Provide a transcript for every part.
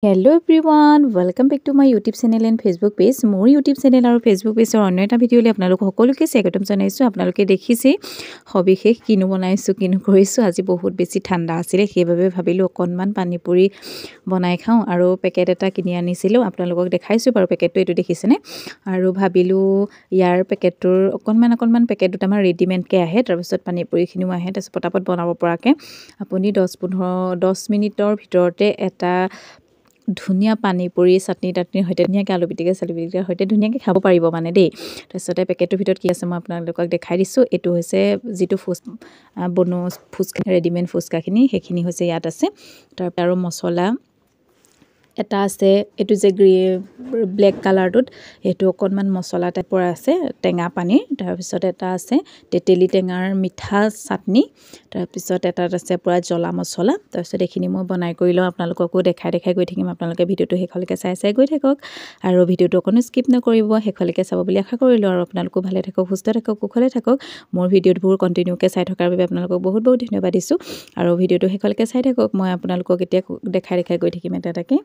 Hello everyone, welcome back to my YouTube channel and Facebook page. More YouTube channel আৰু Facebook page অন্য এটা video' লৈ আপোনালোক সকলোকে স্বাগতম জনাইছো। আপোনালোকে দেখিছে হবিশেষ কিনো বনাইছো কিনো কৰিছো। আজি বহুত বেছি ঠাণ্ডা আছিল, সেইবাবে ভাবিলো অকনমান পানী পুৰি বনাই খাওঁ আৰু পেকেট এটা কিনি আনিছিলো। আপোনালোকক দেখাইছো বাৰু পেকেটটো এইটো দেখিছেনে? আৰু ভাবিলো ইয়াৰ পেকেটটোৰ অকনমান পেকেট দুটা আমাৰ ৰেডিমেড কে আহে, তাৰ পিছত পানী পুৰিখিনিও আহে, তাৰ পিছত পটাপট বনাব পৰাকে আপুনি 10 মিনিটৰ ভিতৰতে এটা ধুনিয়া পানী পুৰি চাটনিৰ সৈতে ধুনিয়াকৈ আলু পিটিকা সৈতে ধুনিয়াকৈ খাব পাৰিব মানে দেই। তাৰপিছতে পেকেটটোৰ ভিতৰত কি আছে মই আপোনালোকক দেখাই দিছোঁ। এইটো হৈছে যিটো ফুচকা ৰেডিমেড ফুচকাখিনি, সেইখিনি হৈছে ইয়াত আছে। তাৰপৰা আৰু মছলা এটা আছে, এইটো যে ব্লেক কালাৰটোত এইটো অকণমান মছলা টাইপৰ আছে, টেঙা পানীৰ। তাৰপিছত এটা আছে তেতেলী টেঙাৰ মিঠা চাটনি, তাৰপিছত এটাত আছে পূৰা জ্বলা মছলা। তাৰপিছত এইখিনি মই বনাই কৰি লওঁ, আপোনালোককো দেখাই গৈ থাকিম। আপোনালোকে ভিডিঅ'টো শেষলৈকে চাই গৈ থাকক আৰু ভিডিঅ'টো অকণো স্কিপ নকৰিব, শেষলৈকে চাব বুলি আশা কৰিলোঁ। আৰু আপোনালোকো ভালে থাকক, সুস্থ থাকক, কুশলে থাকক। মোৰ ভিডিঅ'বোৰ কণ্টিনিউকৈ চাই থকাৰ বাবে আপোনালোকক বহুত ধন্যবাদ দিছোঁ। আৰু ভিডিঅ'টো শেষলৈকে চাই থাকক, মই আপোনালোকক এতিয়া দেখাই গৈ থাকিম এটা এটাকৈ।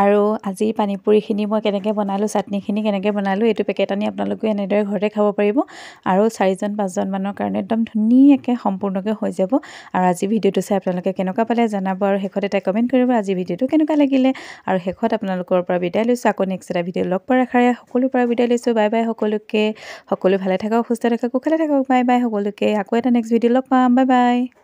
আৰু আজি পানীপুৰিখিনি মই কেনেকৈ বনালোঁ, চাটনিখিনি কেনেকৈ বনালোঁ, এইটো পেকেট আনি আপোনালোকে এনেদৰে ঘৰতে খাব পাৰিব আৰু 4-5জন মানৰ কাৰণে একদম ধুনীয়াকৈ সম্পূৰ্ণকৈ হৈ যাব। আৰু আজি ভিডিঅ'টো চাই আপোনালোকে কেনেকুৱা পালে জনাব আৰু শেষত এটা কমেণ্ট কৰিব আজি ভিডিঅ'টো কেনেকুৱা লাগিলে। আৰু শেষত আপোনালোকৰ পৰা বিদায় লৈছোঁ। আকৌ নেক্সট এটা ভিডিঅ' লগ পোৱাৰ আশাৰে সকলোৰে পৰা বিদায় লৈছোঁ। বাই বাই সকলোকে। সকলো ভালে থাকক, সুস্থ থাকক, কুশলে থাকক। বাই বাই সকলোকে। আকৌ এটা নেক্সট ভিডিঅ' লগ পাম। Bye bye.